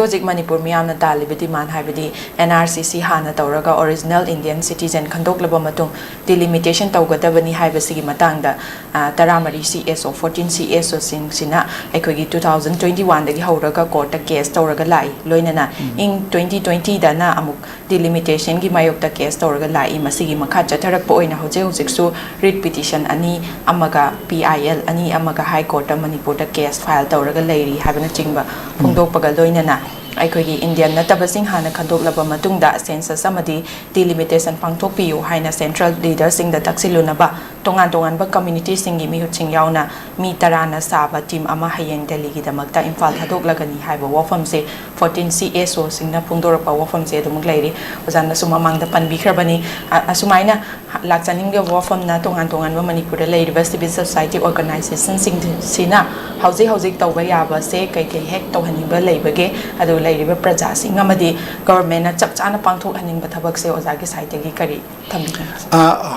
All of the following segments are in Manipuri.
Hojik Manipur miyamna talibidi man haibidi NRCC hana tawraga original Indian citizen khandoklaba matung delimitation tawgadabani haibasigi matangda taramari CSO 14 CSO sina aikogi 2021 dagi hauraga court case tawraga lai loinana in 2020 dana amuk delimitation gi mayokta case tawraga lai masigi makha chatharakpa oina hojik su writ petition ani amaga PIL ani amaga high court Manipur da case file tawraga lairi habana chingba phongdokpaga loinana aikogi Indian natabasing hana khandoklaba matungda census amadi delimitation pangthokpiyu haina central leaders sing da taksilunaba tongan ba community singi mihutsing yauna mi tarana saba team ama hayeng delhi gi damakta imphal thadoklagani haiba wafam se 14 CSO singna phungdorapa wafam se dumuk lairi ozanna sumamang da panbikhrabani asumaina lakchaning ge wafam na tongan ba Manipur lairiba civil society organization sing sina hauzik tawba yaba se kai hek tawhaniba leibage adu lairiba praja sing amadi government na chapchana pangthok haning thabak se ozagi site gi kari thambi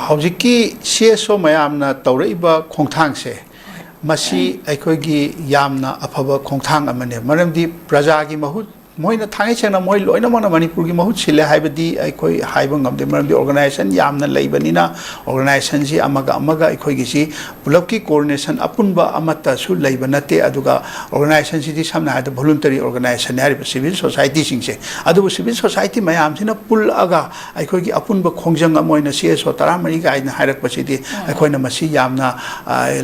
haujiki CSO mayamna tawraiba khongthang se masi aikogi yamna afaba khongthang amane maramdi praja gi mahut moina thangai chena moi loina mana Manipur gi mahut sile haibadi aikoi haiba ngamde maramdi organization yamna leibanina organization ji amaga aikoi gi si pulap ki coordination apunba amata su leibanate aduga organization ji samna hada voluntary organization hari civil society singse adu civil society mayam sina pul aga aikoi gi apunba khongjang amoina CSO taramari ga aina hairak pasidi aikoi na masi yamna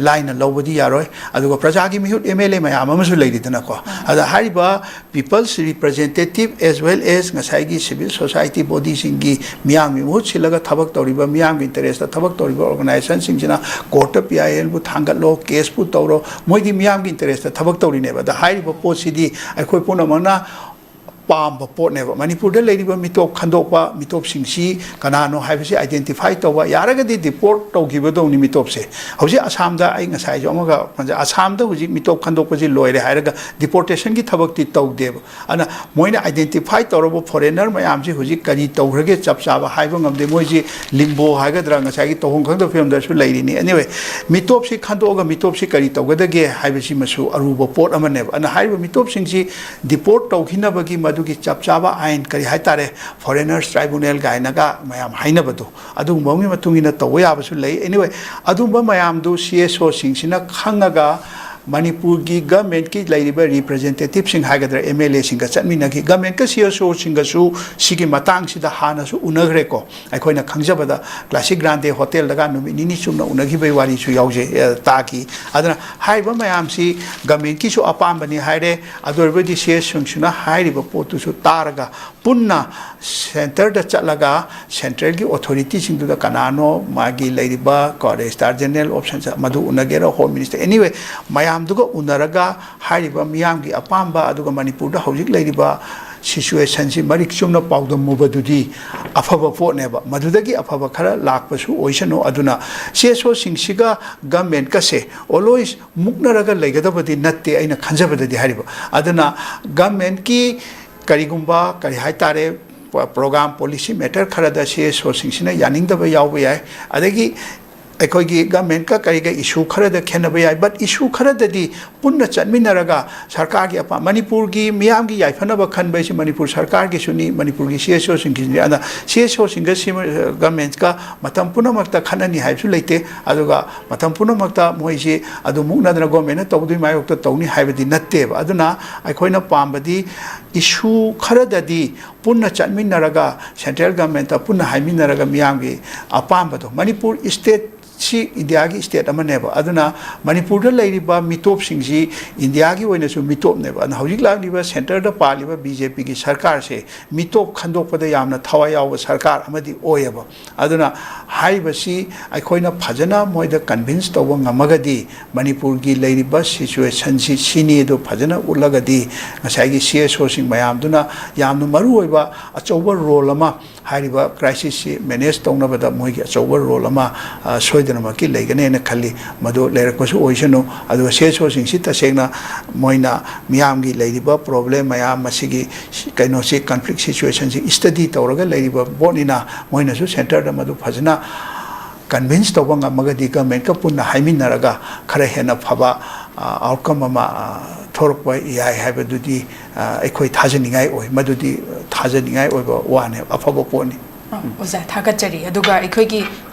line lobodi yaroi aduga praja gi mihut MLA mayam amasu leidina ko ada hariba people's representative as well as ngasai civil society body singi miyam mi muhut silaga thabak tawriba miyam interest thabak tawriba organization singina court PIL bu thangatlo case bu tawro moidi miyam interest thabak tawri neba da haiba posidi aikoi punamana pam pot neba Manipur da leiriba mitop khandokpa mitop singsi kanano haibasi identify tawba yaragadi deport tawgiba dawni mitop se hausi Assam da ai ngasai jo amaga Assam da huji mitop khandokpa ji loire hairaga deportation gi thabak ti tawdeba ana moina identify tawrabo foreigner mayam ji huji kari tawrage chapchaba haiba ngamde moiji limbo haigadra ngasai gi tawhong khang da film da su leirini anyway mitop si khandoga mitop si kari tawgadage haibasi masu aruba pot amaneba ana haiba mitop singsi deport tawhinabagi की चपचाबा आइन करी हाइतारे फॉरेनर्स ट्राइब्यूनल गायनागा मयाम हाइनबदो अदुंबोंगी मतुंगिना तवो याबसु लई एनीवे अदुंबा मयाम दु CSO सिंगसिना खंगागा Manipur की गवर्नमेंट की लाइरिबा रिप्रेजेंटेटिव सिंग हाइगदर MLA सिंग चटमिना की गवर्नमेंट का CSO सिंग सु सिगी मतांग सिदा हानासु उनगरे को अखोइना खंगजबदा क्लासिक ग्रांडे होटल दगा नुमिनिनी सुमना उनगी बे वारी सु याउजे ताकी अदना हाइबा मयाम सि गवर्नमेंट की सु अपामबनी हाइरे अदोरबदी CSO सुना हाइरिबा पोतु सु तारगा पुन्ना सेंटर द चलगा सेंट्रल की अथॉरिटी सिंग दुदा कनानो मागी लाइरिबा कोरेस्टार जनरल ऑप्शन मधु उनगेरा होम मिनिस्टर एनीवे मयाम दुगा उनरगा हाइरिबा मियाम की अपाम्बा अदुगा मणिपुर दा हौजिक लैरिबा सिचुएशन सि मरिक चुमना पाउदम मुबदुदी अफबा पोनेबा मधुदगी अफबा खरा लाकपसु ओइसनो अदुना CSO सिंगसिगा गवर्नमेंट का से ऑलवेज मुकनरगा लेगदबदी नत्ते अइना खंजबददी हाइरिबा अदुना गवर्नमेंट की करिगुंबा करि हाइतारे प्रोग्राम पॉलिसी मैटर खरदा CSO सिंगसिना यानिंगदबा यावबा याय अदगी अखोगी गवर्नमेंट का करीगा इशू खरद खेनबा याय बट इशू खरददी पुन्ना चटमिनरगा सरकार की अपा मणिपुर की मियाम की याइफनबा खनबैसि मणिपुर सरकार की सुनी मणिपुर की CSO सिंगसिनि अदा CSO सिंग गवर्नमेंट का मतम पुनमक्ता खननी हाइबसु लेते अदुगा मतम पुनमक्ता मोइसि अदु मुकनदना गवर्नमेंट तौदुइ मायोक्ता तौनी हाइबदि नत्तेबा अदुना अखोइना पामबदि इशू खरददी पुन्ना चटमिनरगा सेंट्रल गवर्नमेंट पुन्ना हाइमिनरगा मियाम की अपामबदो मणिपुर स्टेट सी इंडिया की स्टेट अमनेबा अदुना मणिपुर दा लैरिबा मिटोप सिंगजी इंडिया की ओइनसु मिटोप नेबा अन हौजिक लालिबा सेंटर दा पालिबा BJP की सरकार से मिटोप खंदोकपदा यामना थवा याव सरकार अमदि ओयबा अदुना हाइबसी अखोइना फजना मोइदा कन्विंस तौबा ngमगदी मणिपुर की लैरिबा सिचुएशन सी सिनी दो फजना उलगदी ngसाइगी CSO सिंग मयामदुना यामनु मरु ओइबा अचौबा रोल अमा हाइरिबा क्राइसिस से मैनेज तौनबदा मोइगी अचौबा रोल अमा सोइदनमकी लेगने खली मदो लेरकपसु ओइसनो अदो CSO सिंगसि तसेंगना मोइना मियामगी लेरिबा प्रॉब्लम मयाम मसिगी कैनोसी कॉन्फ्लिक्ट सिचुएशन सि स्टडी तौरगा लेरिबा बोनिना मोइनासु सेंटर दा मदो फजना कन्विंस तौबा ngमगदी गवर्नमेंट का पुन्ना हाइमिनरगा खरा हेना फबा आउटकम अमा ꯂꯧꯊꯣꯔꯛꯄ ꯌꯥꯏ ꯍꯥꯏꯕꯗꯨꯗꯤ ꯑꯩꯈꯣꯏ ꯊꯥꯖꯅꯤꯡꯉꯥꯏ ꯑꯣꯏ ꯃꯗꯨꯗꯤ ꯊꯥꯖꯅꯤꯡꯉꯥꯏ ꯑꯣꯏꯕ ꯋꯥꯅꯦ ꯑꯐꯕ ꯄꯣꯠꯅꯤ ꯑꯣꯖꯥ ꯊꯥꯒꯠꯆꯔꯤ ꯑꯗꯨꯒ ꯑꯩꯈꯣꯏꯒꯤ